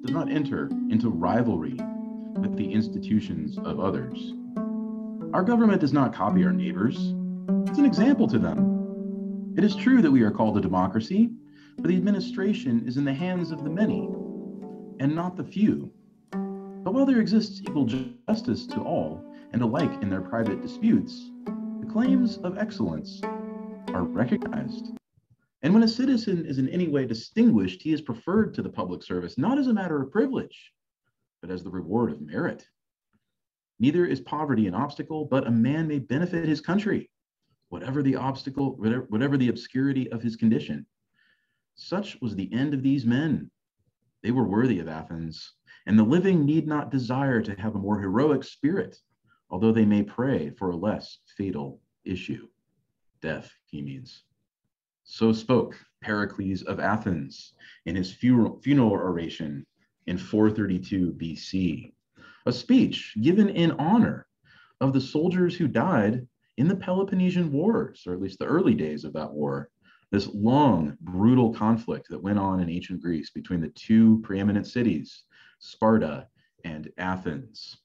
does not enter into rivalry with the institutions of others. Our government does not copy our neighbors. It's an example to them. It is true that we are called a democracy, but the administration is in the hands of the many and not the few. But while there exists equal justice to all and alike in their private disputes, the claims of excellence are recognized. And when a citizen is in any way distinguished, he is preferred to the public service, not as a matter of privilege, but as the reward of merit. Neither is poverty an obstacle, but a man may benefit his country, whatever the obstacle, whatever the obscurity of his condition. Such was the end of these men. They were worthy of Athens, and the living need not desire to have a more heroic spirit, although they may pray for a less fatal issue. Death, he means. So spoke Pericles of Athens in his funeral oration in 432 BC, a speech given in honor of the soldiers who died in the Peloponnesian Wars, or at least the early days of that war, this long, brutal conflict that went on in ancient Greece between the two preeminent cities, Sparta and Athens.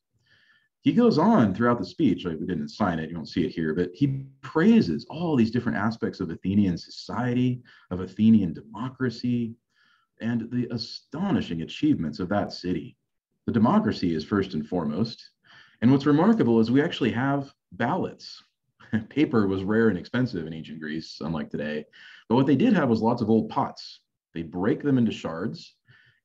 He goes on throughout the speech, like we didn't sign it, you don't see it here, but he praises all these different aspects of Athenian society, of Athenian democracy, and the astonishing achievements of that city. The democracy is first and foremost. And what's remarkable is we actually have ballots. Paper was rare and expensive in ancient Greece, unlike today. But what they did have was lots of old pots. They'd break them into shards,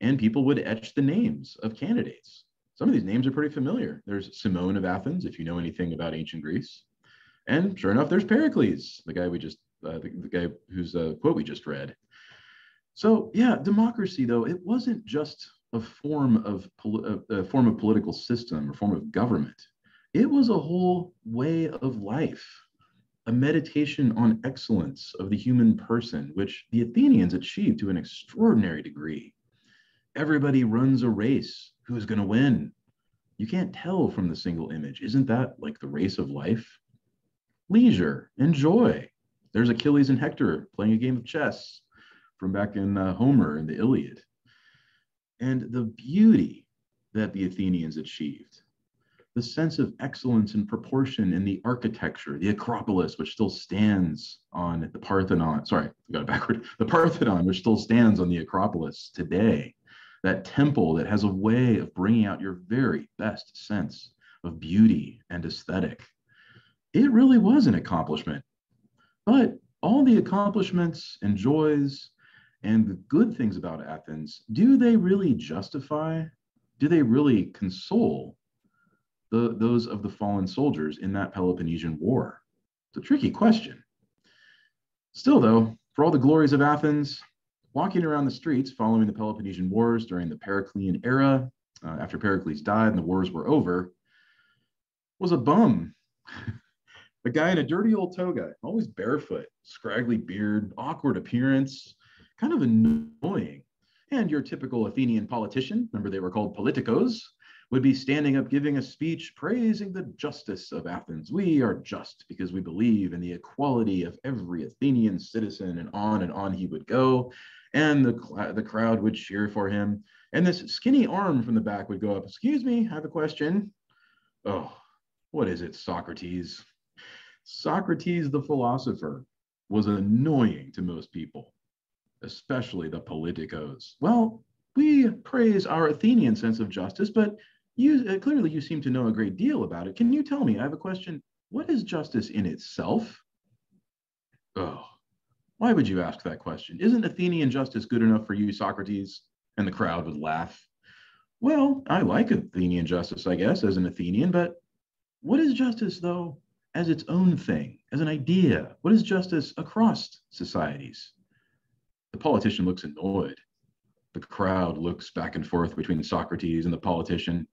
and people would etch the names of candidates. Some of these names are pretty familiar. There's Cimon of Athens, if you know anything about ancient Greece. And sure enough, there's Pericles, the guy we just, the guy whose quote we just read. So yeah, democracy, though, it wasn't just a form of political system or form of government. It was a whole way of life, a meditation on excellence of the human person, which the Athenians achieved to an extraordinary degree. Everybody runs a race. Who's going to win? You can't tell from the single image. Isn't that like the race of life? Leisure and joy. There's Achilles and Hector playing a game of chess from back in Homer and the Iliad. And the beauty that the Athenians achieved, the sense of excellence and proportion in the architecture, the Acropolis, which still stands on the Parthenon, sorry, I got it backward, the Parthenon, which still stands on the Acropolis today, that temple that has a way of bringing out your very best sense of beauty and aesthetic. It really was an accomplishment. But all the accomplishments and joys and the good things about Athens, do they really justify, do they really console those of the fallen soldiers in that Peloponnesian War? It's a tricky question. Still, though, for all the glories of Athens, walking around the streets following the Peloponnesian Wars during the Periclean era, after Pericles died and the wars were over, was a bum. A guy in a dirty old toga, always barefoot, scraggly beard, awkward appearance, kind of annoying. And your typical Athenian politician, remember they were called politicos, would be standing up giving a speech praising the justice of Athens. We are just because we believe in the equality of every Athenian citizen, and on he would go. And the crowd would cheer for him. And this skinny arm from the back would go up, "Excuse me, I have a question." Oh, what is it, Socrates? Socrates, the philosopher, was annoying to most people, especially the politicos. Well, we praise our Athenian sense of justice, but clearly you seem to know a great deal about it. Can you tell me, I have a question, what is justice in itself? Oh, why would you ask that question? Isn't Athenian justice good enough for you, Socrates? And the crowd would laugh. Well, I like Athenian justice, I guess, as an Athenian, but what is justice, though, as its own thing, as an idea? What is justice across societies? The politician looks annoyed. The crowd looks back and forth between Socrates and the politician,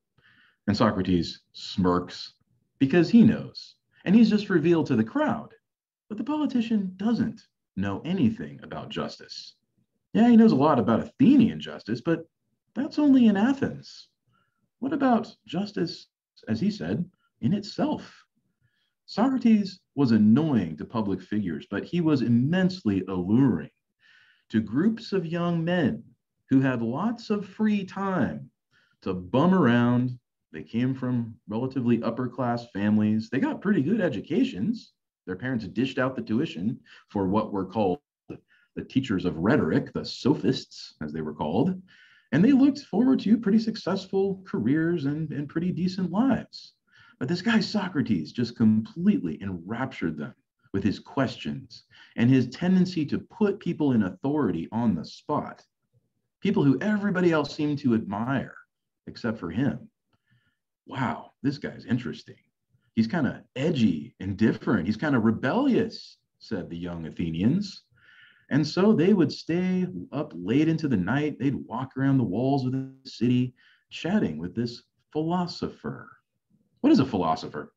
and Socrates smirks because he knows, and he's just revealed to the crowd. But the politician doesn't know anything about justice. Yeah, he knows a lot about Athenian justice, but that's only in Athens. What about justice, as he said, in itself? Socrates was annoying to public figures, but he was immensely alluring to groups of young men who had lots of free time to bum around. They came from relatively upper class families. They got pretty good educations. Their parents dished out the tuition for what were called the teachers of rhetoric, the sophists, as they were called. And they looked forward to pretty successful careers and pretty decent lives. But this guy Socrates just completely enraptured them with his questions and his tendency to put people in authority on the spot, people who everybody else seemed to admire except for him. Wow, this guy's interesting. He's kind of edgy and different. He's kind of rebellious, said the young Athenians. And so they would stay up late into the night. They'd walk around the walls of the city, chatting with this philosopher. What is a philosopher?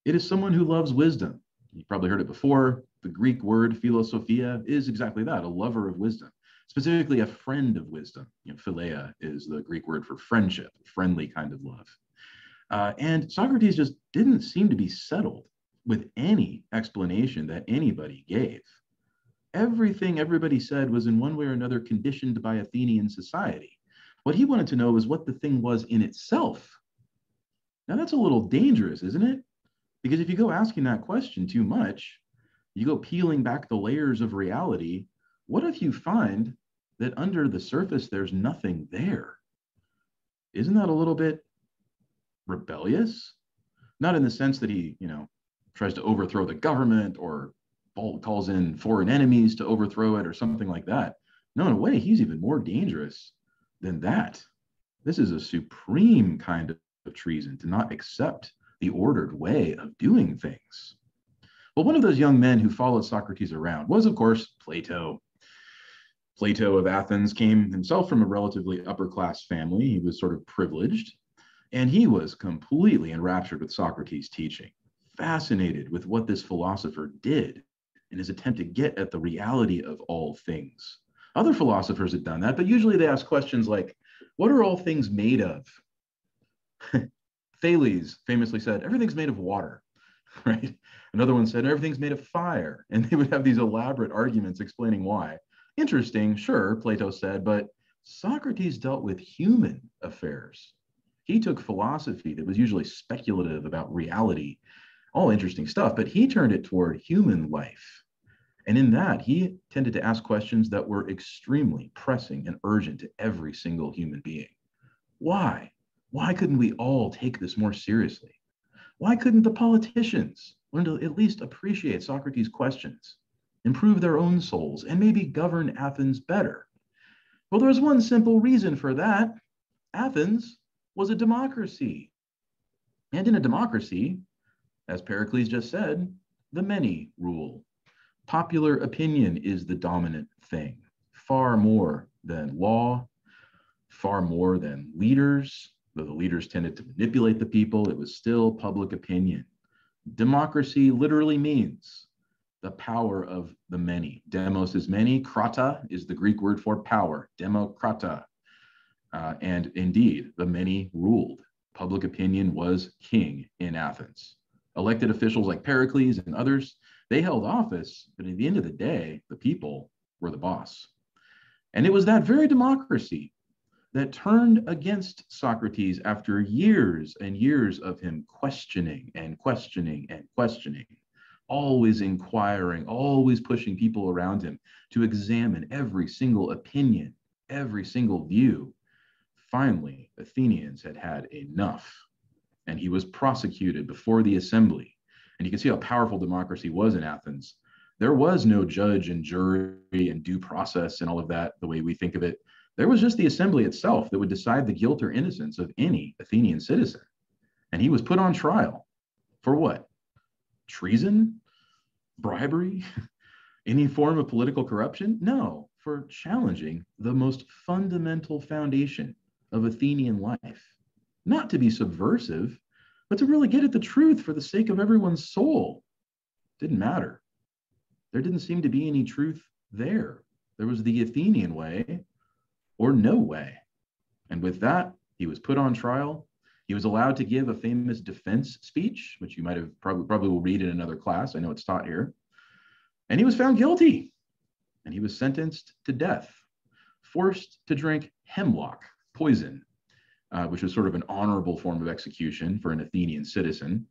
It is someone who loves wisdom. You've probably heard it before. The Greek word philosophia is exactly that, a lover of wisdom, specifically a friend of wisdom. Philia is the Greek word for friendship, friendly kind of love. And Socrates just didn't seem to be settled with any explanation that anybody gave. Everything everybody said was in one way or another conditioned by Athenian society. What he wanted to know was what the thing was in itself. Now that's a little dangerous, isn't it? Because if you go asking that question too much, you go peeling back the layers of reality, what if you find that under the surface there's nothing there? Isn't that a little bit rebellious? Not in the sense that he, tries to overthrow the government or calls in foreign enemies to overthrow it or something like that. No, in a way, he's even more dangerous than that. This is a supreme kind of treason to not accept the ordered way of doing things. Well, one of those young men who followed Socrates around was, of course, Plato. Plato of Athens came himself from a relatively upper class family. He was sort of privileged, and he was completely enraptured with Socrates' teaching, fascinated with what this philosopher did in his attempt to get at the reality of all things. Other philosophers had done that, but usually they ask questions like, what are all things made of? Thales famously said, everything's made of water, right? Another one said, everything's made of fire. And they would have these elaborate arguments explaining why. Interesting, sure, Plato said, but Socrates dealt with human affairs. He took philosophy that was usually speculative about reality, all interesting stuff, but he turned it toward human life. And in that, he tended to ask questions that were extremely pressing and urgent to every single human being. Why? Why couldn't we all take this more seriously? Why couldn't the politicians learn to at least appreciate Socrates' questions, improve their own souls, and maybe govern Athens better? Well, there's one simple reason for that. Athens was a democracy. And in a democracy, as Pericles just said, the many rule. Popular opinion is the dominant thing, far more than law, far more than leaders. Though the leaders tended to manipulate the people, it was still public opinion. Democracy literally means the power of the many. Demos is many, krata is the Greek word for power, demokrata. And indeed, the many ruled. Public opinion was king in Athens. Elected officials like Pericles and others, they held office, but at the end of the day, the people were the boss. And it was that very democracy that turned against Socrates after years and years of him questioning and questioning and questioning, always inquiring, always pushing people around him to examine every single opinion, every single view. Finally, Athenians had had enough, and he was prosecuted before the assembly. And you can see how powerful democracy was in Athens. There was no judge and jury and due process and all of that the way we think of it. There was just the assembly itself that would decide the guilt or innocence of any Athenian citizen. And he was put on trial for what? Treason? Bribery? Any form of political corruption? No, for challenging the most fundamental foundation of Athenian life. Not to be subversive, but to really get at the truth for the sake of everyone's soul. Didn't matter. There didn't seem to be any truth there. There was the Athenian way or no way. And with that, he was put on trial. He was allowed to give a famous defense speech, which you might have probably will read in another class. I know it's taught here. And he was found guilty. And he was sentenced to death. forced to drink hemlock poison, which was sort of an honorable form of execution for an Athenian citizen.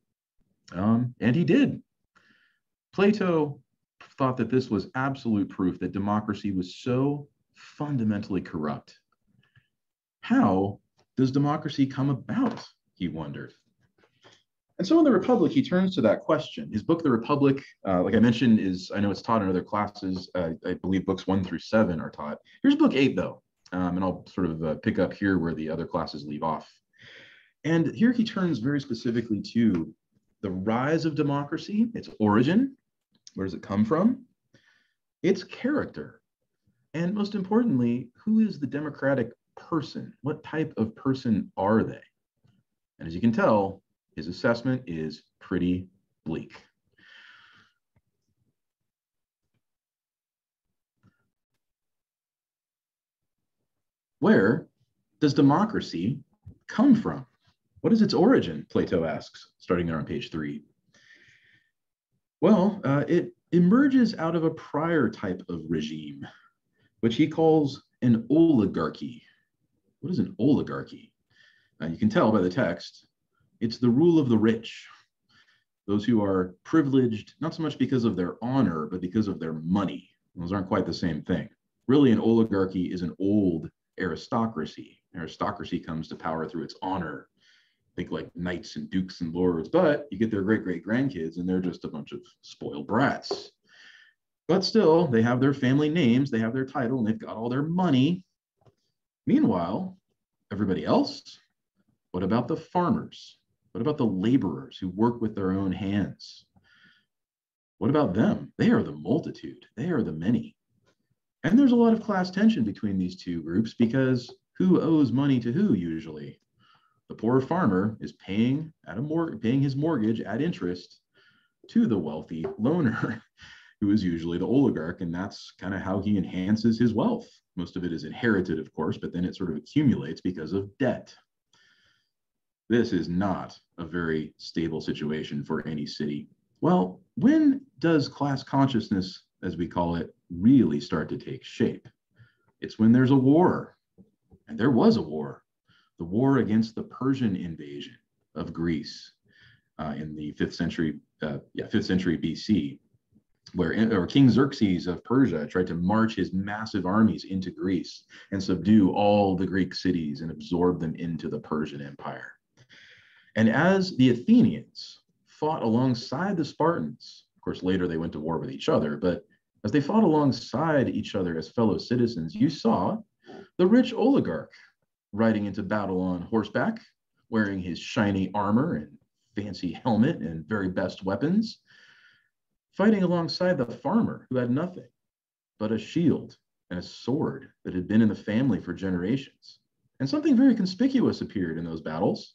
And he did. Plato thought that this was absolute proof that democracy was so fundamentally corrupt. How does democracy come about? He wondered. And so in the Republic, he turns to that question. His book, The Republic, like I mentioned, I know it's taught in other classes. I believe books 1 through 7 are taught. Here's book 8, though, and I'll sort of pick up here where the other classes leave off. And here he turns very specifically to the rise of democracy, its origin. Where does it come from? Its character. And most importantly, who is the democratic person? What type of person are they? And as you can tell, his assessment is pretty bleak. Where does democracy come from? What is its origin? Plato asks, starting there on page 3. Well, it emerges out of a prior type of regime, which he calls an oligarchy. What is an oligarchy? You can tell by the text, it's the rule of the rich, those who are privileged, not so much because of their honor, but because of their money. Those aren't quite the same thing. Really, an oligarchy is an old aristocracy. Aristocracy comes to power through its honor. Think like knights and dukes and lords, but you get their great-great-grandkids and they're just a bunch of spoiled brats. But still, they have their family names, they have their title, and they've got all their money. Meanwhile, everybody else, what about the farmers? What about the laborers who work with their own hands? What about them? They are the multitude. They are the many. And there's a lot of class tension between these two groups because who owes money to who usually? The poor farmer is paying his mortgage at interest to the wealthy loaner, who is usually the oligarch, and that's kind of how he enhances his wealth. Most of it is inherited, of course, but then it sort of accumulates because of debt. This is not a very stable situation for any city. Well, when does class consciousness, as we call it, really start to take shape? It's when there's a war, and there was a war. The war against the Persian invasion of Greece in the 5th century BC, where King Xerxes of Persia tried to march his massive armies into Greece and subdue all the Greek cities and absorb them into the Persian Empire. And as the Athenians fought alongside the Spartans, of course, later they went to war with each other, but as they fought alongside each other as fellow citizens, you saw the rich oligarch riding into battle on horseback, wearing his shiny armor and fancy helmet and very best weapons, fighting alongside the farmer who had nothing but a shield and a sword that had been in the family for generations. And something very conspicuous appeared in those battles.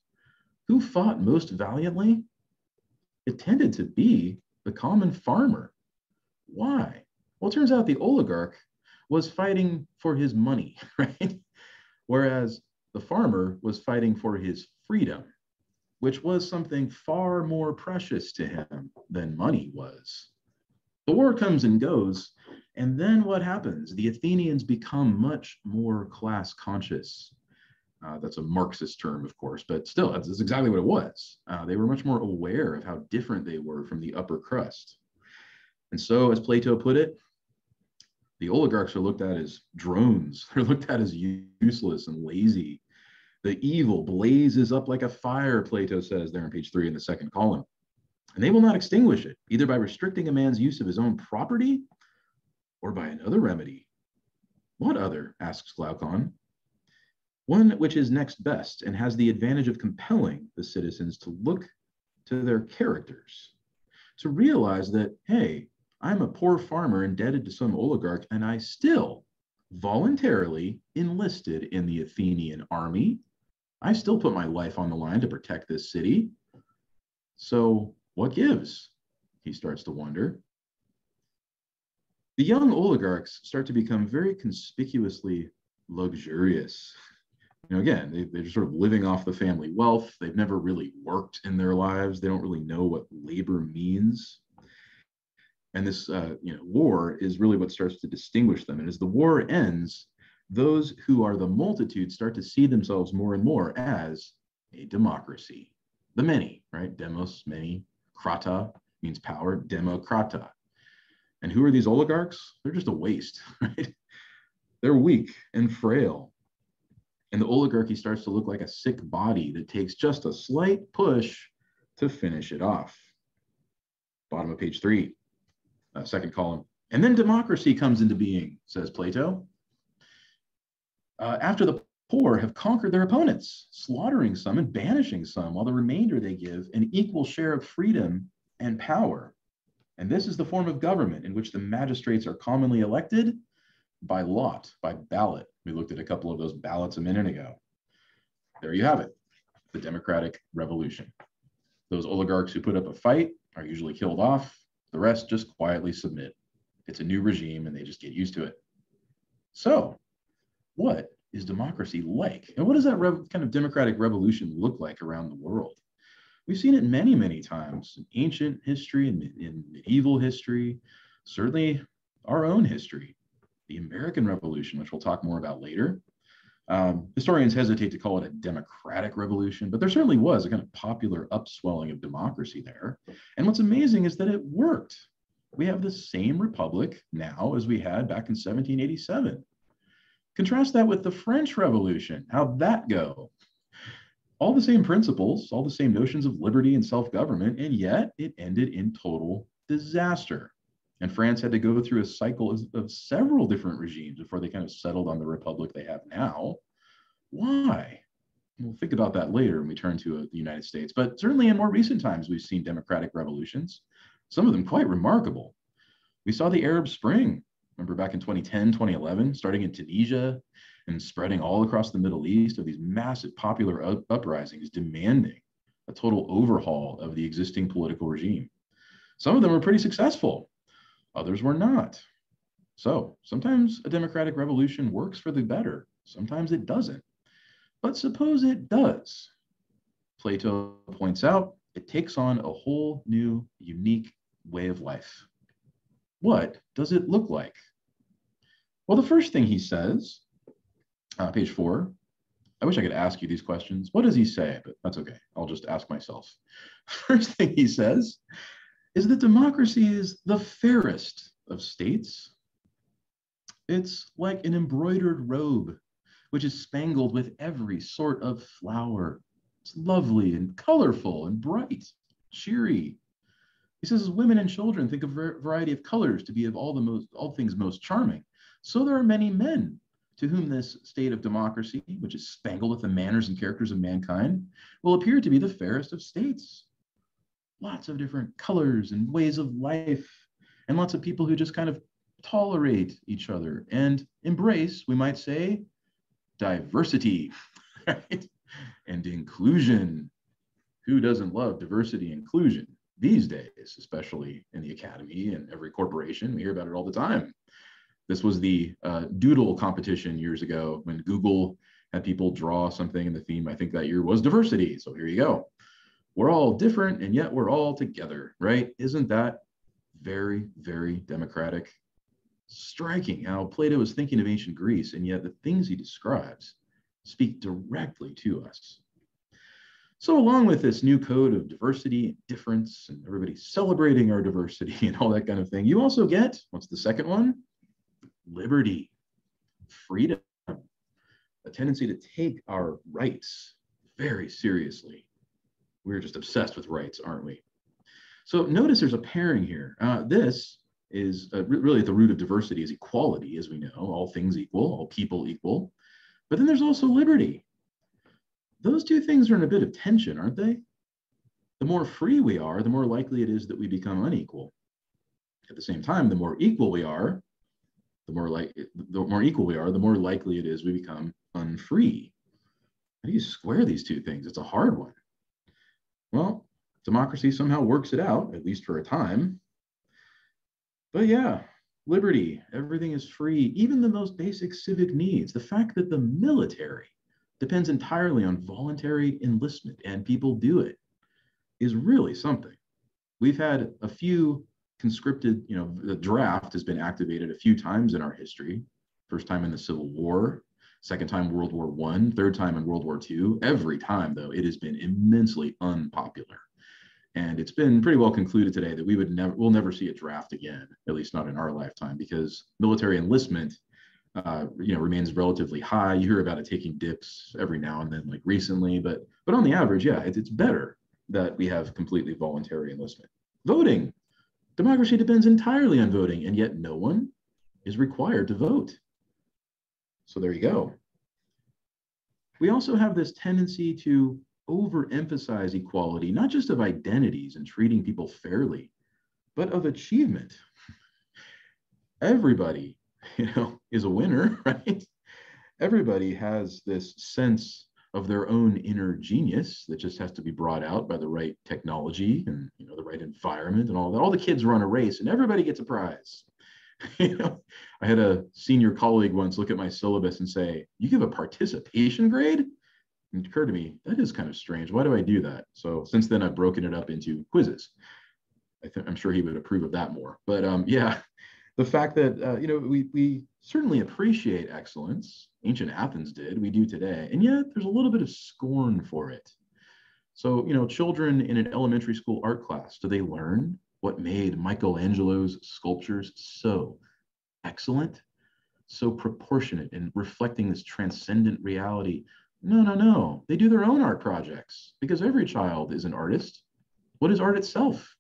Who fought most valiantly? It tended to be the common farmer. Why? Well, it turns out the oligarch was fighting for his money, right? Whereas the farmer was fighting for his freedom, which was something far more precious to him than money was. The war comes and goes, and then what happens? The Athenians become much more class conscious. That's a Marxist term, of course, but still, that's exactly what it was. They were much more aware of how different they were from the upper crust. And so, as Plato put it, the oligarchs are looked at as drones. They're looked at as useless and lazy. The evil blazes up like a fire, Plato says there on page 3 in the second column. And they will not extinguish it, either by restricting a man's use of his own property or by another remedy. What other? Asks Glaucon. One which is next best and has the advantage of compelling the citizens to look to their characters, to realize that, hey, I'm a poor farmer indebted to some oligarch, and I still voluntarily enlisted in the Athenian army. I still put my life on the line to protect this city. So what gives? He starts to wonder. The young oligarchs start to become very conspicuously luxurious. Again, they're sort of living off the family wealth. They've never really worked in their lives. They don't really know what labor means. And this war is really what starts to distinguish them. And as the war ends, those who are the multitude start to see themselves more and more as a democracy. The many, right? Demos, many. Krata means power, demokrata. And who are these oligarchs? They're just a waste, right? They're weak and frail. And the oligarchy starts to look like a sick body that takes just a slight push to finish it off. Bottom of page 3, second column. And then democracy comes into being, says Plato. After the poor have conquered their opponents, slaughtering some and banishing some, while the remainder they give an equal share of freedom and power. And this is the form of government in which the magistrates are commonly elected by lot, by ballot. We looked at a couple of those ballots a minute ago. There you have it, the democratic revolution. Those oligarchs who put up a fight are usually killed off. The rest just quietly submit. It's a new regime and they just get used to it. So, what is democracy like? And what does that kind of democratic revolution look like around the world? We've seen it many, many times in ancient history, in medieval history, certainly our own history. The American Revolution, which we'll talk more about later. Historians hesitate to call it a democratic revolution, but there certainly was a kind of popular upswelling of democracy there. And what's amazing is that it worked. We have the same republic now as we had back in 1787. Contrast that with the French Revolution. How'd that go? All the same principles, all the same notions of liberty and self-government, and yet it ended in total disaster. And France had to go through a cycle of several different regimes before they kind of settled on the republic they have now. Why? We'll think about that later when we turn to the United States. But certainly in more recent times, we've seen democratic revolutions, some of them quite remarkable. We saw the Arab Spring, remember back in 2010, 2011, starting in Tunisia and spreading all across the Middle East of these massive popular uprisings demanding a total overhaul of the existing political regime. Some of them were pretty successful. Others were not. So sometimes a democratic revolution works for the better. Sometimes it doesn't. But suppose it does. Plato points out it takes on a whole new, unique way of life. What does it look like? Well, the first thing he says, page 4, I wish I could ask you these questions. What does he say? But that's okay. I'll just ask myself. First thing he says is that democracy is the fairest of states. It's like an embroidered robe, which is spangled with every sort of flower. It's lovely and colorful and bright, cheery. He says, as women and children think of a variety of colors to be of all things most charming, so there are many men to whom this state of democracy, which is spangled with the manners and characters of mankind, will appear to be the fairest of states. Lots of different colors and ways of life, and lots of people who just kind of tolerate each other and embrace, we might say, diversity, right? And inclusion. Who doesn't love diversity and inclusion these days, especially in the academy and every corporation? We hear about it all the time. This was the doodle competition years ago when Google had people draw something, and the theme, I think that year, was diversity. So here you go. We're all different, and yet we're all together, right? Isn't that very, very democratic? Striking how Plato is thinking of ancient Greece, and yet the things he describes speak directly to us. So along with this new code of diversity and difference, and everybody celebrating our diversity and all that kind of thing, you also get, what's the second one? Liberty, freedom, a tendency to take our rights very seriously. We're just obsessed with rights, aren't we? So notice there's a pairing here. This is really at the root of diversity is equality, as we know, all things equal, all people equal. But then there's also liberty. Those two things are in a bit of tension, aren't they? The more free we are, the more likely it is that we become unequal. At the same time, the more equal we are, the more likely it is we become unfree. How do you square these two things? It's a hard one. Well, democracy somehow works it out, at least for a time. But yeah, liberty, everything is free, even the most basic civic needs. The fact that the military depends entirely on voluntary enlistment and people do it is really something. We've had a few conscripted, the draft has been activated a few times in our history, First time in the Civil War, second time World War I, third time in World War II. Every time, though, it has been immensely unpopular. And it's been pretty well concluded today that we'll never see a draft again, at least not in our lifetime, because military enlistment remains relatively high. You hear about it taking dips every now and then, like recently, but on the average, yeah, it's better that we have completely voluntary enlistment. Voting, democracy depends entirely on voting, and yet no one is required to vote. So there you go. We also have this tendency to overemphasize equality, not just of identities and treating people fairly, but of achievement. Everybody, is a winner, right? Everybody has this sense of their own inner genius that just has to be brought out by the right technology and the right environment and all that. All the kids run a race and everybody gets a prize. I had a senior colleague once look at my syllabus and say, "You give a participation grade?" And it occurred to me, that is kind of strange. Why do I do that? So since then, I've broken it up into quizzes. I'm sure he would approve of that more. But yeah, the fact that we certainly appreciate excellence. Ancient Athens did. We do today, and yet there's a little bit of scorn for it. So children in an elementary school art class, do they learn what made Michelangelo's sculptures so excellent, so proportionate, and reflecting this transcendent reality? No. They do their own art projects because every child is an artist. What is art itself?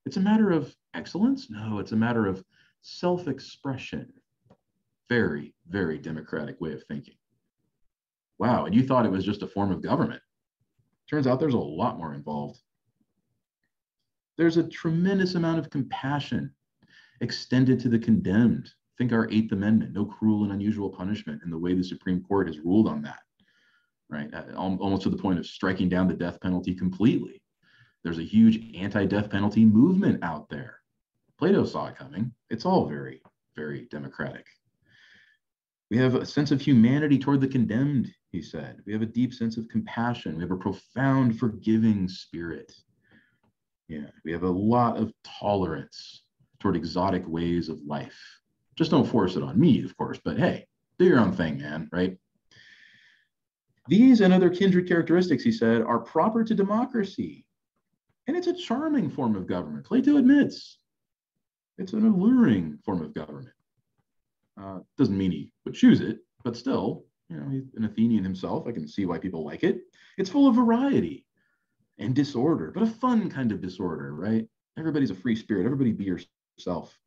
It's a matter of excellence? No, it's a matter of self-expression. Very, very democratic way of thinking. Wow, and you thought it was just a form of government. Turns out there's a lot more involved. There's a tremendous amount of compassion extended to the condemned. Think our Eighth Amendment, no cruel and unusual punishment, and the way the Supreme Court has ruled on that, right? Almost to the point of striking down the death penalty completely. There's a huge anti-death penalty movement out there. Plato saw it coming. It's all very, very democratic. We have a sense of humanity toward the condemned, he said. We have a deep sense of compassion. We have a profound forgiving spirit. Yeah, we have a lot of tolerance toward exotic ways of life. Just don't force it on me, of course, but hey, do your own thing, man, right? These and other kindred characteristics, he said, are proper to democracy. And it's a charming form of government. Plato admits it's an alluring form of government. Doesn't mean he would choose it, but still, he's an Athenian himself. I can see why people like it. It's full of variety and disorder, but a fun kind of disorder, right? Everybody's a free spirit. Everybody be yourself.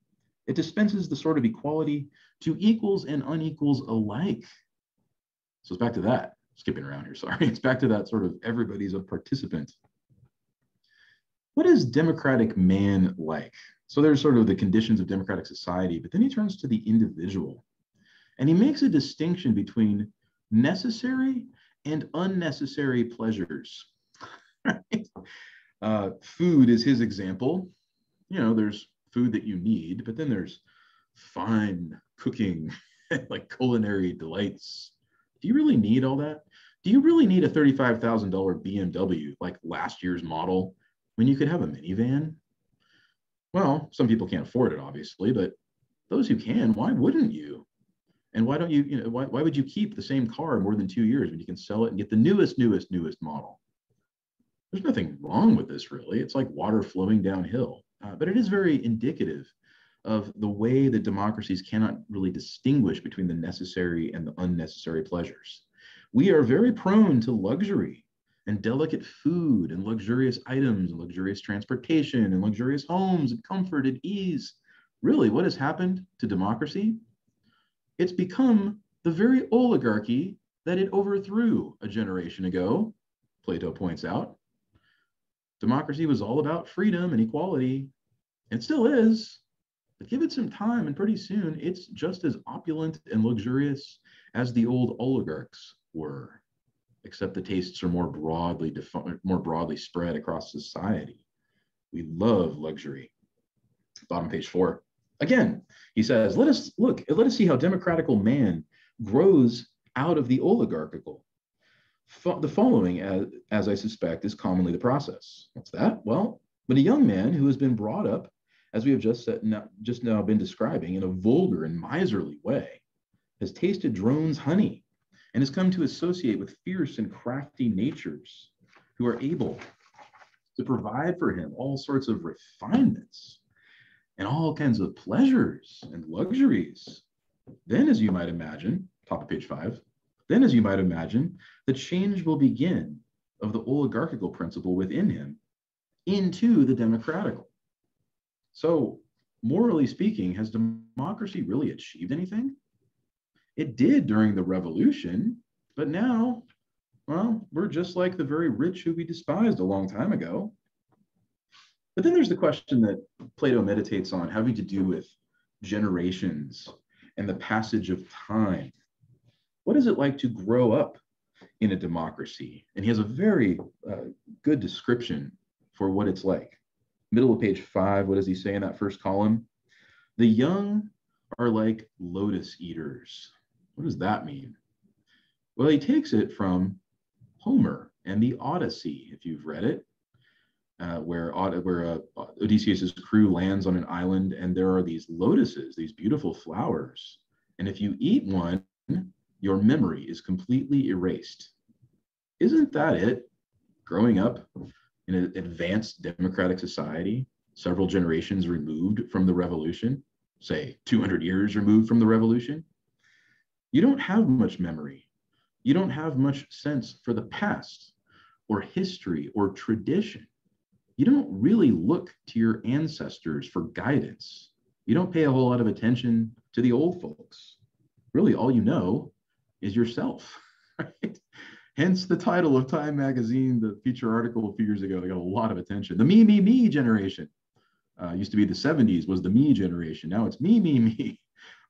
It dispenses the sort of equality to equals and unequals alike. So it's back to that. Skipping around here, sorry. It's back to that sort of everybody's a participant. What is democratic man like? So there's sort of the conditions of democratic society, but then he turns to the individual. And he makes a distinction between necessary and unnecessary pleasures. Right? Food is his example. There's food that you need, but then there's fine cooking, like culinary delights. Do you really need all that? Do you really need a $35,000 BMW, like last year's model, when you could have a minivan? Well, some people can't afford it, obviously, but those who can, why wouldn't you? And why don't you, why would you keep the same car more than 2 years when you can sell it and get the newest model? There's nothing wrong with this, really. It's like water flowing downhill. But it is very indicative of the way that democracies cannot really distinguish between the necessary and the unnecessary pleasures. We are very prone to luxury and delicate food and luxurious items and luxurious transportation and luxurious homes and comfort and ease. Really, what has happened to democracy? It's become the very oligarchy that it overthrew a generation ago, Plato points out. Democracy was all about freedom and equality. It still is, but give it some time and pretty soon it's just as opulent and luxurious as the old oligarchs were, except the tastes are more broadly spread across society. We love luxury. Bottom page 4. Again, he says, let us see how democratical man grows out of the oligarchical. The following, as I suspect, is commonly the process. What's that? Well, when a young man who has been brought up, as we have just now been describing, in a vulgar and miserly way, has tasted drones' honey, and has come to associate with fierce and crafty natures who are able to provide for him all sorts of refinements and all kinds of pleasures and luxuries. Then, as you might imagine, top of page 5, then, as you might imagine, the change will begin of the oligarchical principle within him into the democratical. So, morally speaking, has democracy really achieved anything? It did during the revolution, but now, well, we're just like the very rich who we despised a long time ago. But then there's the question that Plato meditates on, having to do with generations and the passage of time. What is it like to grow up in a democracy? And he has a very good description for what it's like. Middle of page 5, what does he say in that first column? The young are like lotus eaters. What does that mean? Well, he takes it from Homer and the Odyssey, if you've read it, where Odysseus's crew lands on an island, and there are these lotuses, these beautiful flowers. And if you eat one, your memory is completely erased. Isn't that it? Growing up in an advanced democratic society, several generations removed from the revolution, say 200 years removed from the revolution, you don't have much memory. You don't have much sense for the past or history or tradition. You don't really look to your ancestors for guidance. You don't pay a whole lot of attention to the old folks. Really, all you know is yourself, right? Hence the title of Time magazine, the feature article a few years ago, they got a lot of attention. The me generation. Used to be the 70s was the me generation. Now it's me.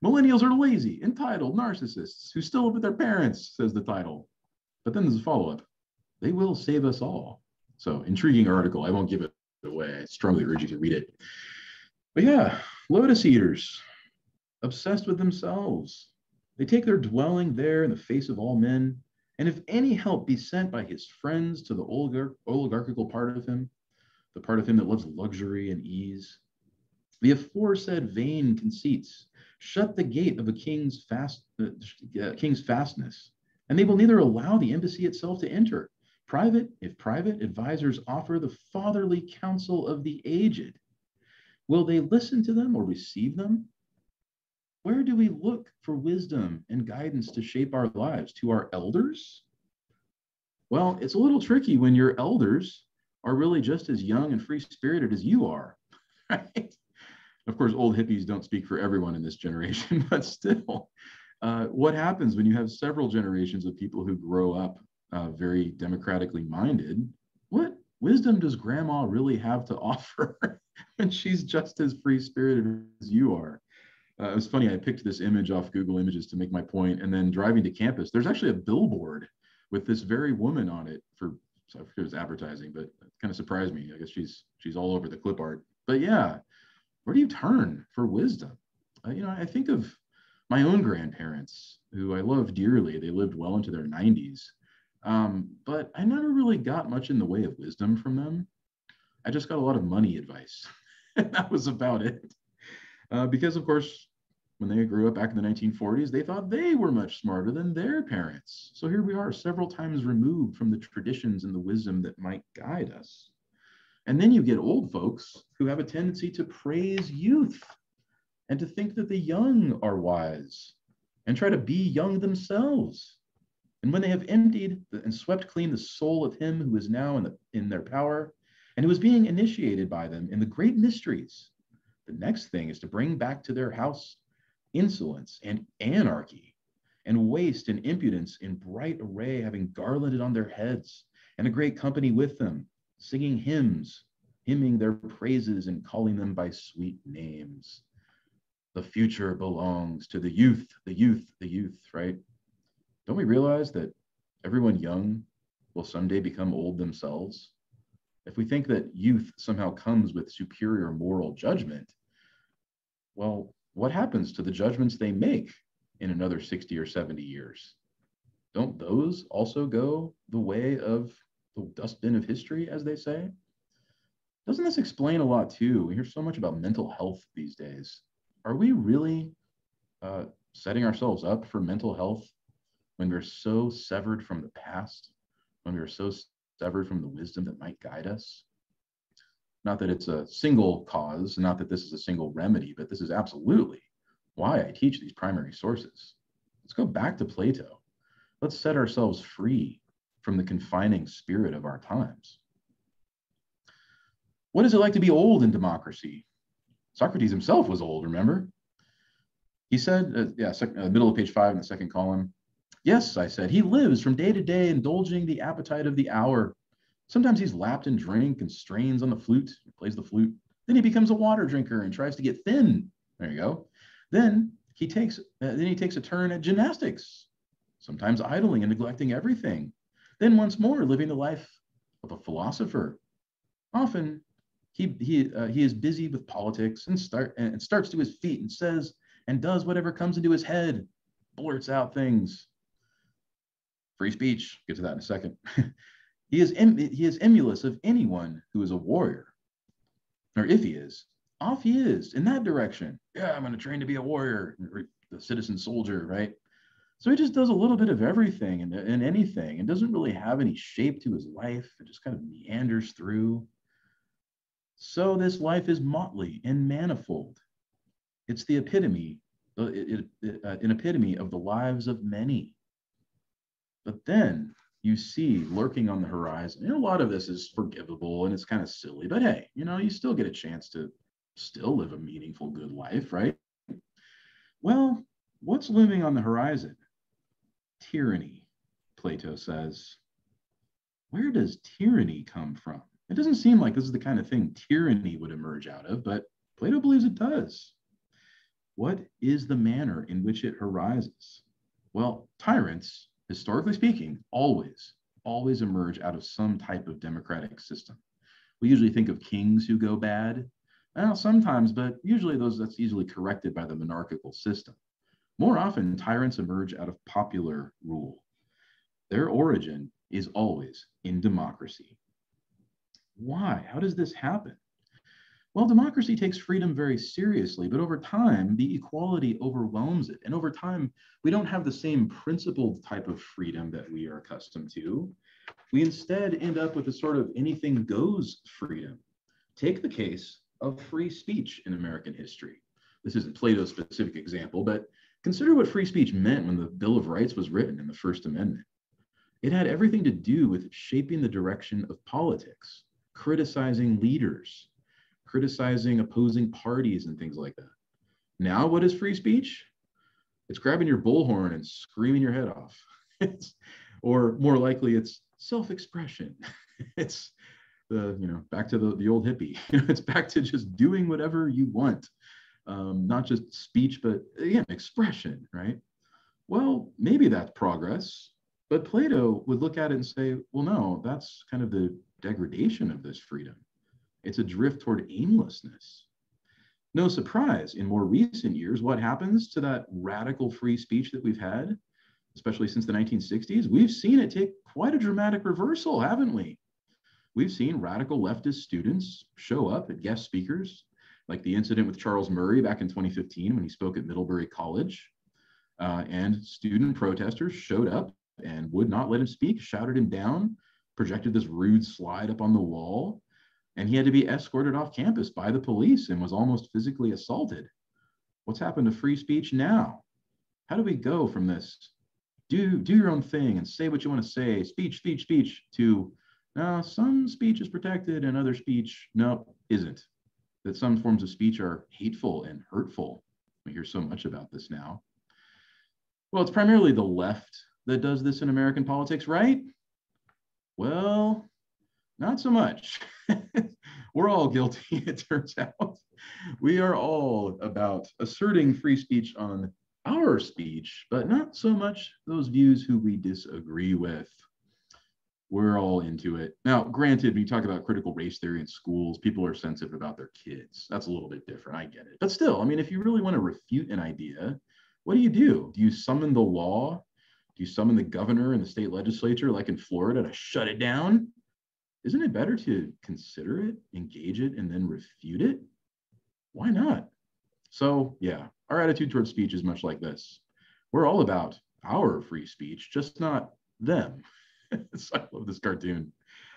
Millennials are lazy, entitled narcissists who still live with their parents, says the title. But then there's a follow-up. They will save us all. So intriguing article. I won't give it away. I strongly urge you to read it. But yeah, lotus eaters, obsessed with themselves. They take their dwelling there in the face of all men. And if any help be sent by his friends to the oligarchical part of him, the part of him that loves luxury and ease, the aforesaid vain conceits shut the gate of a king's fastness, and they will neither allow the embassy itself to enter. If private advisors offer the fatherly counsel of the aged, will they listen to them or receive them? Where do we look for wisdom and guidance to shape our lives? To our elders? Well, it's a little tricky when your elders are really just as young and free-spirited as you are, right? Of course, old hippies don't speak for everyone in this generation, but still, what happens when you have several generations of people who grow up very democratically minded? What wisdom does grandma really have to offer when she's just as free-spirited as you are? It was funny, I picked this image off Google Images to make my point, and then driving to campus, there's actually a billboard with this very woman on it for, so I forget it was advertising, but it kind of surprised me. I guess she's all over the clip art. But yeah, where do you turn for wisdom? I think of my own grandparents, who I love dearly. They lived well into their 90s. But I never really got much in the way of wisdom from them. I just got a lot of money advice. And that was about it. Because, of course, when they grew up back in the 1940s, they thought they were much smarter than their parents. So here we are, several times removed from the traditions and the wisdom that might guide us. And then you get old folks who have a tendency to praise youth and to think that the young are wise and try to be young themselves. And when they have emptied and swept clean the soul of him who is now in their power and who is being initiated by them in the great mysteries, the next thing is to bring back to their house insolence and anarchy and waste and impudence in bright array, having garlanded on their heads, and a great company with them, singing hymns, hymning their praises and calling them by sweet names. The future belongs to the youth, right? Don't we realize that everyone young will someday become old themselves? If we think that youth somehow comes with superior moral judgment, well, what happens to the judgments they make in another 60 or 70 years? Don't those also go the way of the dustbin of history, as they say? Doesn't this explain a lot too? We hear so much about mental health these days. Are we really setting ourselves up for mental health when we're so severed from the past, when we are so severed from the wisdom that might guide us? Not that it's a single cause, not that this is a single remedy, but this is absolutely why I teach these primary sources. Let's go back to Plato. Let's set ourselves free from the confining spirit of our times. What is it like to be old in democracy? Socrates himself was old, remember? He said, middle of page 5 in the second column, "Yes," I said, "he lives from day to day, indulging the appetite of the hour. Sometimes he's lapped in drink and strains on the flute, plays the flute. Then he becomes a water drinker and tries to get thin." There you go. Then he takes a turn at gymnastics, sometimes idling and neglecting everything. Then once more living the life of a philosopher. Often he is busy with politics and starts to his feet and says and does whatever comes into his head, blurts out things. Free speech, get to that in a second. He is emulous of anyone who is a warrior. Or if he is, off he is in that direction. Yeah, I'm going to train to be a warrior, the citizen soldier, right? So he just does a little bit of everything and anything and doesn't really have any shape to his life. It just kind of meanders through. So this life is motley and manifold. It's the epitome, an epitome of the lives of many. But then you see lurking on the horizon, and a lot of this is forgivable and it's kind of silly, but hey, you still get a chance to still live a meaningful, good life, right? Well, what's looming on the horizon? Tyranny, Plato says. Where does tyranny come from? It doesn't seem like this is the kind of thing tyranny would emerge out of, but Plato believes it does. What is the manner in which it arises? Well, tyrants, historically speaking, always emerge out of some type of democratic system. We usually think of kings who go bad. Well, sometimes, but usually that's easily corrected by the monarchical system. More often, tyrants emerge out of popular rule. Their origin is always in democracy. Why? How does this happen? Well, democracy takes freedom very seriously, but over time, the equality overwhelms it. And over time, we don't have the same principled type of freedom that we are accustomed to. We instead end up with a sort of anything goes freedom. Take the case of free speech in American history. This isn't Plato's specific example, but consider what free speech meant when the Bill of Rights was written in the First Amendment. It had everything to do with shaping the direction of politics, criticizing leaders, criticizing opposing parties and things like that. Now, what is free speech? It's grabbing your bullhorn and screaming your head off. Or more likely, it's self-expression. It's back to the old hippie. It's back to just doing whatever you want, not just speech, but again, expression, right? Well, maybe that's progress, but Plato would look at it and say, well, no, that's kind of the degradation of this freedom. It's a drift toward aimlessness. No surprise, in more recent years, what happens to that radical free speech that we've had, especially since the 1960s? We've seen it take quite a dramatic reversal, haven't we? We've seen radical leftist students show up at guest speakers, like the incident with Charles Murray back in 2015 when he spoke at Middlebury College. And student protesters showed up and would not let him speak, shouted him down, projected this rude slide up on the wall, and he had to be escorted off campus by the police and was almost physically assaulted. What's happened to free speech now? How do we go from this do your own thing and say what you want to say, speech, to some speech is protected and other speech, no, isn't. That some forms of speech are hateful and hurtful. We hear so much about this now. Well, it's primarily the left that does this in American politics, right? Well, not so much. We're all guilty, it turns out. We are all about asserting free speech on our speech, but not so much those views who we disagree with. We're all into it. Now, granted, when you talk about critical race theory in schools, people are sensitive about their kids. That's a little bit different. I get it. But still, I mean, if you really want to refute an idea, what do? Do you summon the law? Do you summon the governor and the state legislature, like in Florida, to shut it down? Isn't it better to consider it, engage it, and then refute it? Why not? So, yeah, our attitude towards speech is much like this. We're all about our free speech, just not them. So I love this cartoon.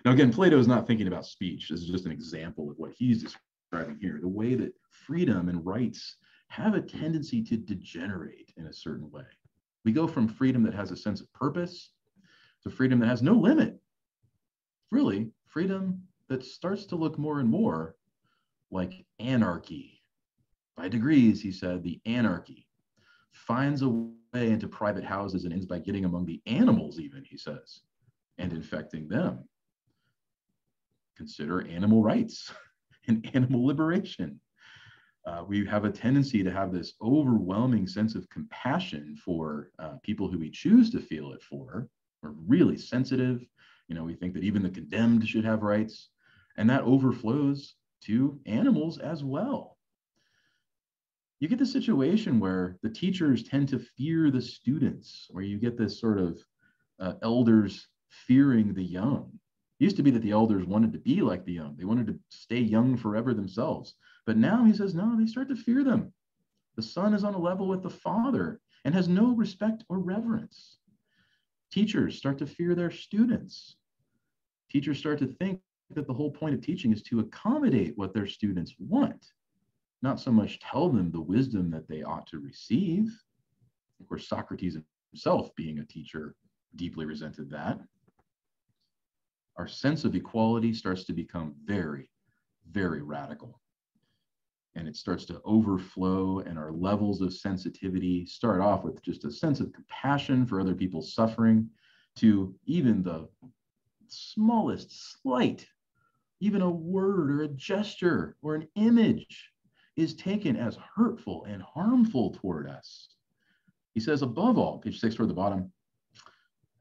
Now, again, Plato is not thinking about speech. This is just an example of what he's describing here. The way that freedom and rights have a tendency to degenerate in a certain way. We go from freedom that has a sense of purpose to freedom that has no limit. Really, freedom that starts to look more and more like anarchy. By degrees, he said, the anarchy finds a way into private houses and ends by getting among the animals, even, he says, and infecting them. Consider animal rights and animal liberation. We have a tendency to have this overwhelming sense of compassion for people who we choose to feel it for. We're really sensitive. We think that even the condemned should have rights, and that overflows to animals as well. You get the situation where the teachers tend to fear the students, where you get this sort of elders fearing the young. It used to be that the elders wanted to be like the young. They wanted to stay young forever themselves. But now he says, no, they start to fear them. The son is on a level with the father and has no respect or reverence. Teachers start to fear their students. Teachers start to think that the whole point of teaching is to accommodate what their students want, not so much tell them the wisdom that they ought to receive. Of course, Socrates himself, being a teacher, deeply resented that. Our sense of equality starts to become very, very radical. And it starts to overflow, and our levels of sensitivity start off with just a sense of compassion for other people's suffering, to even the smallest slight, even a word or a gesture or an image is taken as hurtful and harmful toward us. He says, above all, page 6 toward the bottom,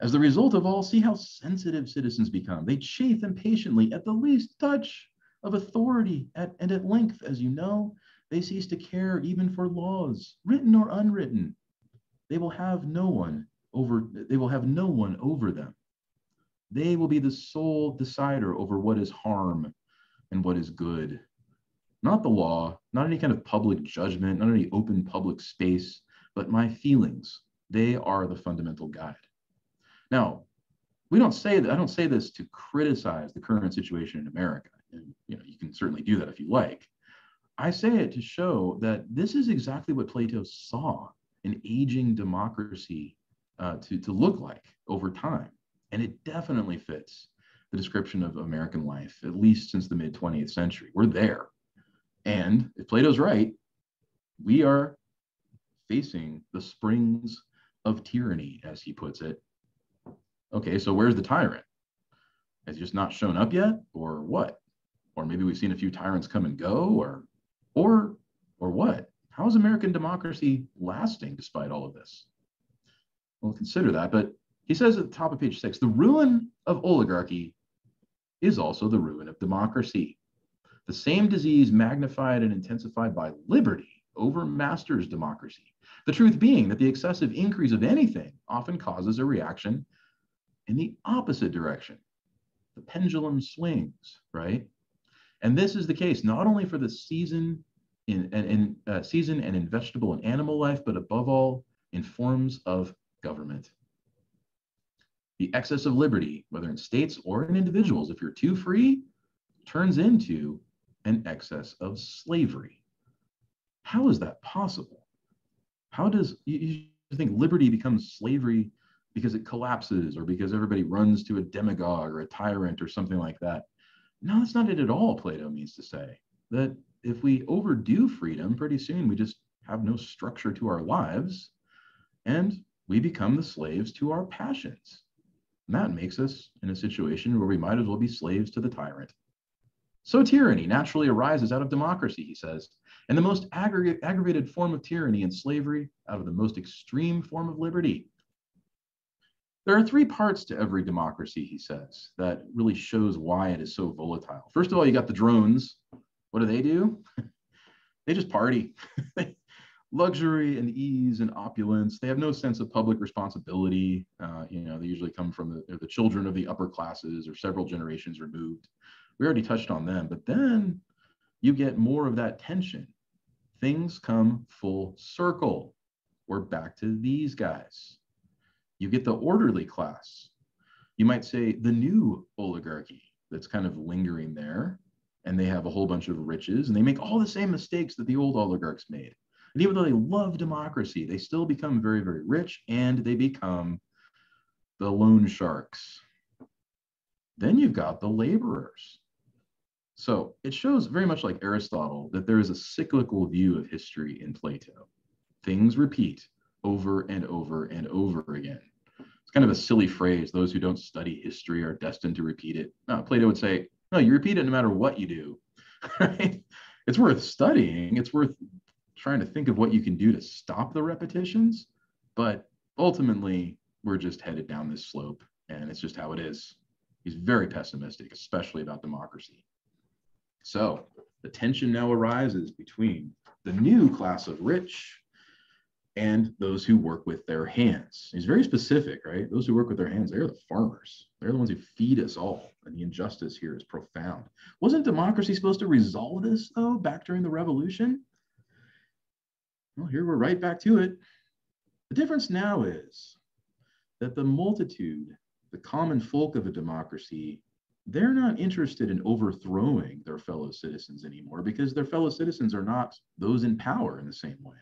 as the result of all, see how sensitive citizens become. They chafe impatiently at the least touch of authority, and at length, as you know, they cease to care even for laws, written or unwritten. They will have no one over them. They will be the sole decider over what is harm and what is good. Not the law, not any kind of public judgment, not any open public space, but my feelings. They are the fundamental guide. Now, I don't say this to criticize the current situation in America. And you can certainly do that if you like. I say it to show that this is exactly what Plato saw an aging democracy to look like over time. And it definitely fits the description of American life, at least since the mid-20th century. We're there. And if Plato's right, we are facing the springs of tyranny, as he puts it. Okay, so where's the tyrant? Has he just not shown up yet, or what? Or maybe we've seen a few tyrants come and go, or what? How is American democracy lasting despite all of this? We'll consider that, but he says at the top of page 6, the ruin of oligarchy is also the ruin of democracy. The same disease magnified and intensified by liberty overmasters democracy. The truth being that the excessive increase of anything often causes a reaction in the opposite direction. The pendulum swings, right? And this is the case not only for the season and vegetable and animal life, but above all in forms of government. The excess of liberty, whether in states or in individuals, if you're too free, turns into an excess of slavery. How is that possible? How does you think liberty becomes slavery because it collapses or because everybody runs to a demagogue or a tyrant or something like that? No, that's not it at all, Plato means to say. That if we overdo freedom, pretty soon we just have no structure to our lives and we become the slaves to our passions. And that makes us in a situation where we might as well be slaves to the tyrant. So tyranny naturally arises out of democracy, he says, and the most aggravated form of tyranny and slavery out of the most extreme form of liberty. There are 3 parts to every democracy, he says, that really shows why it is so volatile. First of all, you got the drones. What do? They just party. Luxury and ease and opulence. They have no sense of public responsibility. They usually come from the children of the upper classes or several generations removed. We already touched on them, but then you get more of that tension. Things come full circle. We're back to these guys. You get the orderly class. You might say the new oligarchy that's kind of lingering there, and they have a whole bunch of riches, and they make all the same mistakes that the old oligarchs made. And even though they love democracy, they still become very, very rich, and they become the loan sharks. Then you've got the laborers. So it shows very much like Aristotle that there is a cyclical view of history in Plato. Things repeat over and over and over again. It's kind of a silly phrase. Those who don't study history are destined to repeat it. No, Plato would say, no, you repeat it no matter what you do. Right? It's worth studying. It's worth trying to think of what you can do to stop the repetitions. But ultimately, we're just headed down this slope, and it's just how it is. He's very pessimistic, especially about democracy. So the tension now arises between the new class of rich and those who work with their hands. He's very specific, right? Those who work with their hands, they're the farmers. They're the ones who feed us all. And the injustice here is profound. Wasn't democracy supposed to resolve this, though, back during the revolution? Well, here we're right back to it. The difference now is that the multitude, the common folk of a democracy, they're not interested in overthrowing their fellow citizens anymore because their fellow citizens are not those in power in the same way.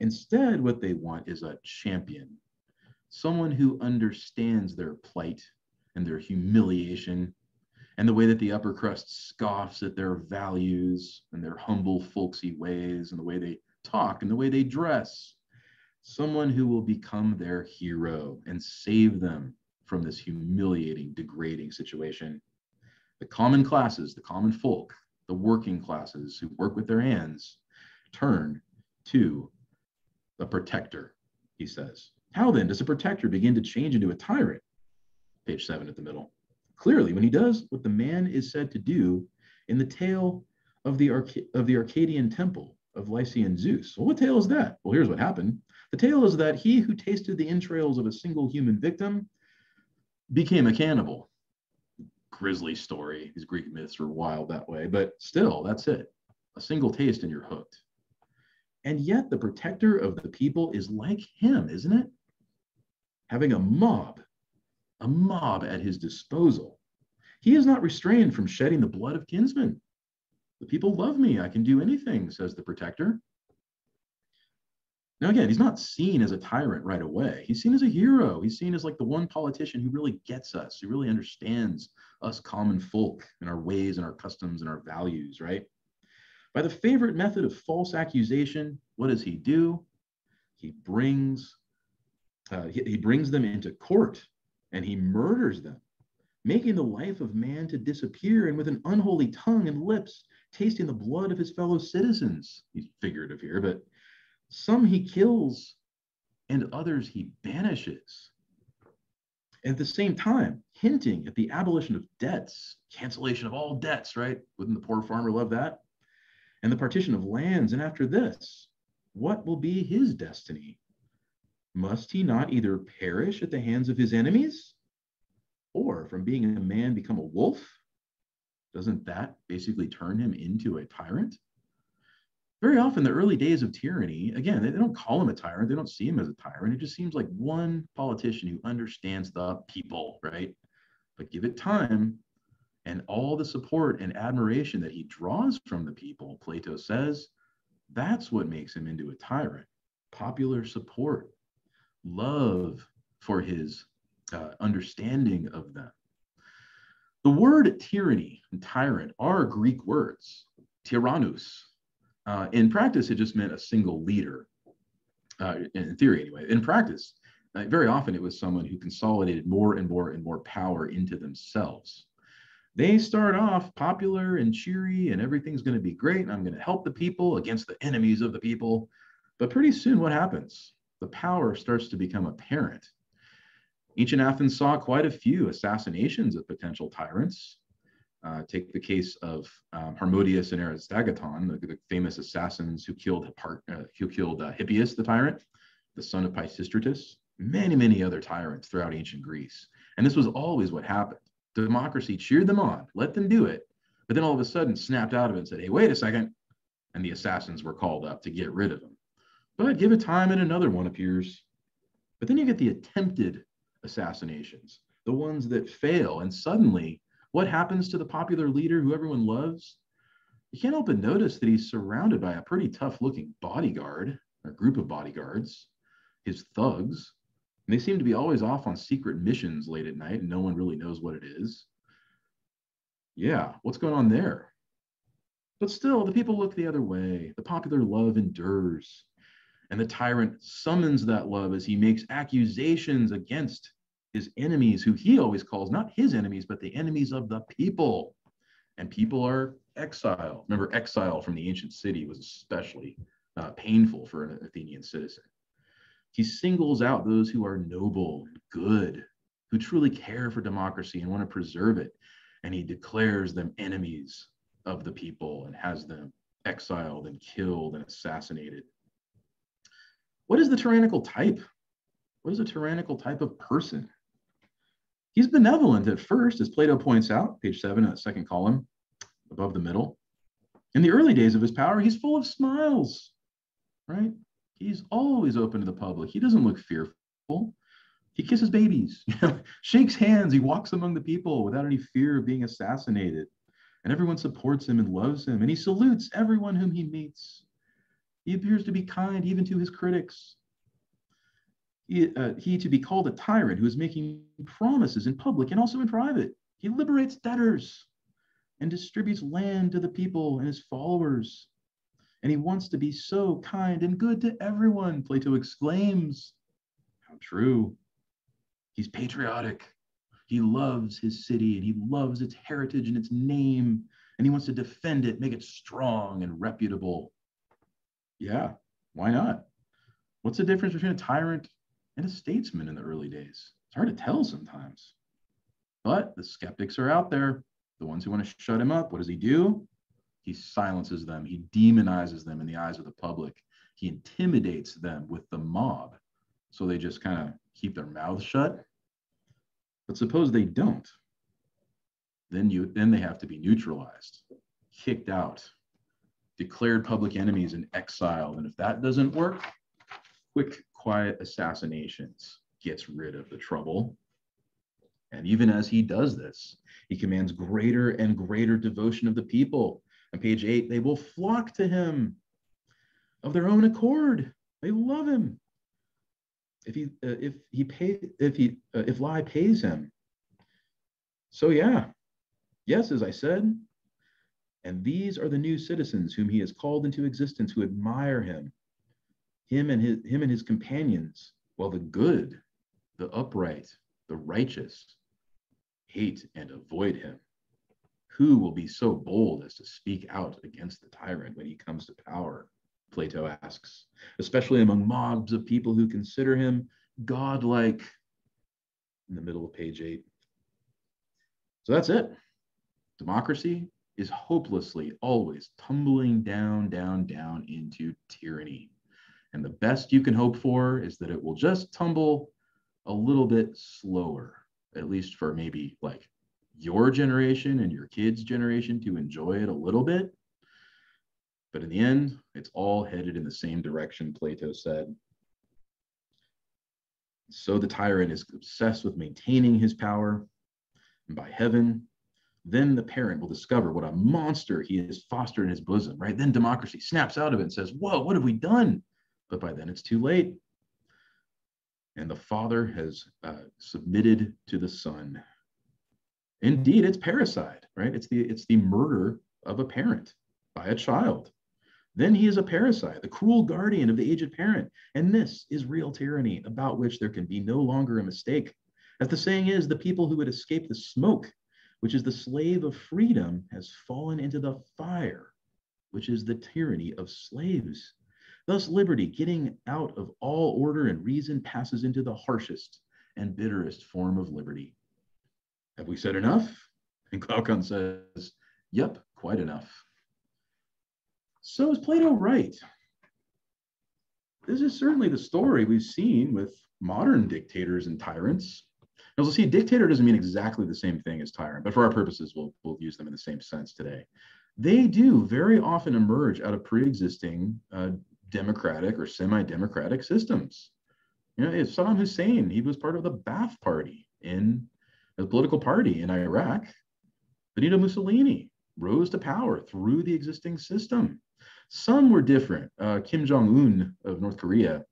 Instead, what they want is a champion, someone who understands their plight and their humiliation and the way that the upper crust scoffs at their values and their humble, folksy ways and the way they talk and the way they dress. Someone who will become their hero and save them from this humiliating, degrading situation. The common classes, the common folk, the working classes who work with their hands, turn to the protector, he says. How then does a protector begin to change into a tyrant? Page 7 at the middle. Clearly, when he does what the man is said to do in the tale of the Arcadian temple of Lycian Zeus. Well, what tale is that? Well, here's what happened. The tale is that he who tasted the entrails of a single human victim became a cannibal. Grisly story. These Greek myths are wild that way, but still, that's it. A single taste and you're hooked. And yet the protector of the people is like him, isn't it? Having a mob at his disposal. He is not restrained from shedding the blood of kinsmen. The people love me. I can do anything, says the protector. Now, again, he's not seen as a tyrant right away. He's seen as a hero. He's seen as like the one politician who really gets us, who really understands us common folk and our ways and our customs and our values, right? By the favorite method of false accusation, what does he do? He brings them into court and he murders them, making the life of man to disappear, and with an unholy tongue and lips, tasting the blood of his fellow citizens. He's figurative here, but some he kills and others he banishes. At the same time, hinting at the abolition of debts, cancellation of all debts, right? Wouldn't the poor farmer love that? And the partition of lands. And after this, what will be his destiny? Must he not either perish at the hands of his enemies, or from being a man become a wolf? Doesn't that basically turn him into a tyrant? Very often, the early days of tyranny, again, they don't call him a tyrant. They don't see him as a tyrant. It just seems like one politician who understands the people, right? But give it time, and all the support and admiration that he draws from the people, Plato says, that's what makes him into a tyrant. Popular support, love for his understanding of them. The word tyranny and tyrant are Greek words, tyrannus. In practice, it just meant a single leader, in theory anyway. In practice, very often it was someone who consolidated more and more and more power into themselves. They start off popular and cheery and everything's going to be great and I'm going to help the people against the enemies of the people. But pretty soon what happens? The power starts to become apparent. Ancient Athens saw quite a few assassinations of potential tyrants. Take the case of Harmodius and Aristagaton, the famous assassins who killed Hippias the tyrant, the son of Pisistratus, many, many other tyrants throughout ancient Greece. And this was always what happened. Democracy cheered them on, let them do it, but then all of a sudden snapped out of it and said, hey, wait a second. And the assassins were called up to get rid of them. But give it time and another one appears. But then you get the attempted assassinations, the ones that fail. And suddenly, what happens to the popular leader who everyone loves? You can't help but notice that he's surrounded by a pretty tough looking bodyguard, or group of bodyguards, his thugs. And they seem to be always off on secret missions late at night, and no one really knows what it is. Yeah, what's going on there? But still, the people look the other way. The popular love endures. And the tyrant summons that love as he makes accusations against his enemies, who he always calls not his enemies, but the enemies of the people. And people are exile. Remember, exile from the ancient city was especially painful for an Athenian citizen. He singles out those who are noble and good, who truly care for democracy and want to preserve it. And he declares them enemies of the people and has them exiled and killed and assassinated. What is the tyrannical type? What is a tyrannical type of person? He's benevolent at first, as Plato points out, page 7 in that second column, above the middle. In the early days of his power, he's full of smiles, right? He's always open to the public. He doesn't look fearful. He kisses babies, shakes hands. He walks among the people without any fear of being assassinated. And everyone supports him and loves him. And he salutes everyone whom he meets. He appears to be kind even to his critics. He to be called a tyrant who is making promises in public and also in private. He liberates debtors and distributes land to the people and his followers. And he wants to be so kind and good to everyone, Plato exclaims. How true. He's patriotic. He loves his city and he loves its heritage and its name. And he wants to defend it, make it strong and reputable. Yeah, why not? What's the difference between a tyrant and a statesman in the early days? It's hard to tell sometimes. But the skeptics are out there, the ones who want to shut him up. What does he do? He silences them. He demonizes them in the eyes of the public. He intimidates them with the mob. So they just kind of keep their mouths shut. But suppose they don't. Then they have to be neutralized, kicked out, declared public enemies and exiled. And if that doesn't work, quick, quiet assassinations gets rid of the trouble. And even as he does this, he commands greater and greater devotion of the people. On page 8, they will flock to him of their own accord. They love him. If lie pays him. So yeah, yes, as I said, and these are the new citizens whom he has called into existence, who admire him and his companions, while the good, the upright, the righteous hate and avoid him. Who will be so bold as to speak out against the tyrant when he comes to power? Plato asks, especially among mobs of people who consider him godlike, in the middle of page 8. So that's it. Democracy is hopelessly always tumbling down, down, down into tyranny. And the best you can hope for is that it will just tumble a little bit slower, at least for maybe like your generation and your kids' generation to enjoy it a little bit. But in the end, it's all headed in the same direction, Plato said. So the tyrant is obsessed with maintaining his power. And by heaven, then the parent will discover what a monster he has fostered in his bosom, right? Then democracy snaps out of it and says, whoa, what have we done? But by then it's too late. And the father has submitted to the son. Indeed, it's parricide, right? It's the murder of a parent by a child. Then he is a parricide, the cruel guardian of the aged parent. And this is real tyranny, about which there can be no longer a mistake. As the saying is, the people who would escape the smoke, which is the slave of freedom, has fallen into the fire, which is the tyranny of slaves. Thus, liberty, getting out of all order and reason, passes into the harshest and bitterest form of liberty. Have we said enough? And Glaucon says, yep, quite enough. So is Plato right? This is certainly the story we've seen with modern dictators and tyrants. Now, we'll see, dictator doesn't mean exactly the same thing as tyrant, but for our purposes, we'll use them in the same sense today. They do very often emerge out of pre-existing democratic or semi-democratic systems. If Saddam Hussein, he was part of the Ba'ath Party in a political party in Iraq. Benito Mussolini rose to power through the existing system. Some were different. Kim Jong-un of North Korea,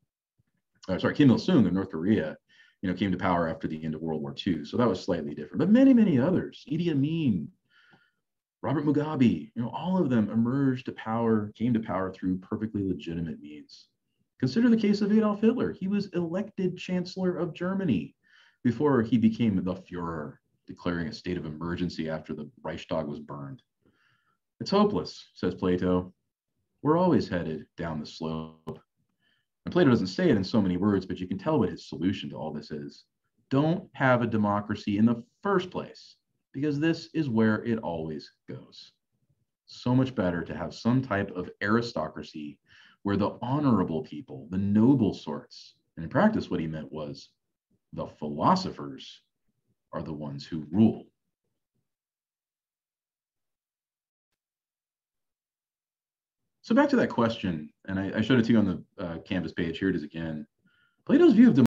Kim Il-sung of North Korea, came to power after the end of World War II. So that was slightly different. But many, many others, Idi Amin, Robert Mugabe, all of them emerged to power, came to power through perfectly legitimate means. Consider the case of Adolf Hitler. He was elected Chancellor of Germany before he became the Führer, declaring a state of emergency after the Reichstag was burned. It's hopeless, says Plato. We're always headed down the slope. And Plato doesn't say it in so many words, but you can tell what his solution to all this is. Don't have a democracy in the first place, because this is where it always goes. So much better to have some type of aristocracy where the honorable people, the noble sorts, and in practice what he meant was the philosophers, are the ones who rule. So back to that question, and I showed it to you on the Canvas page. Here it is again. Plato's view of democracy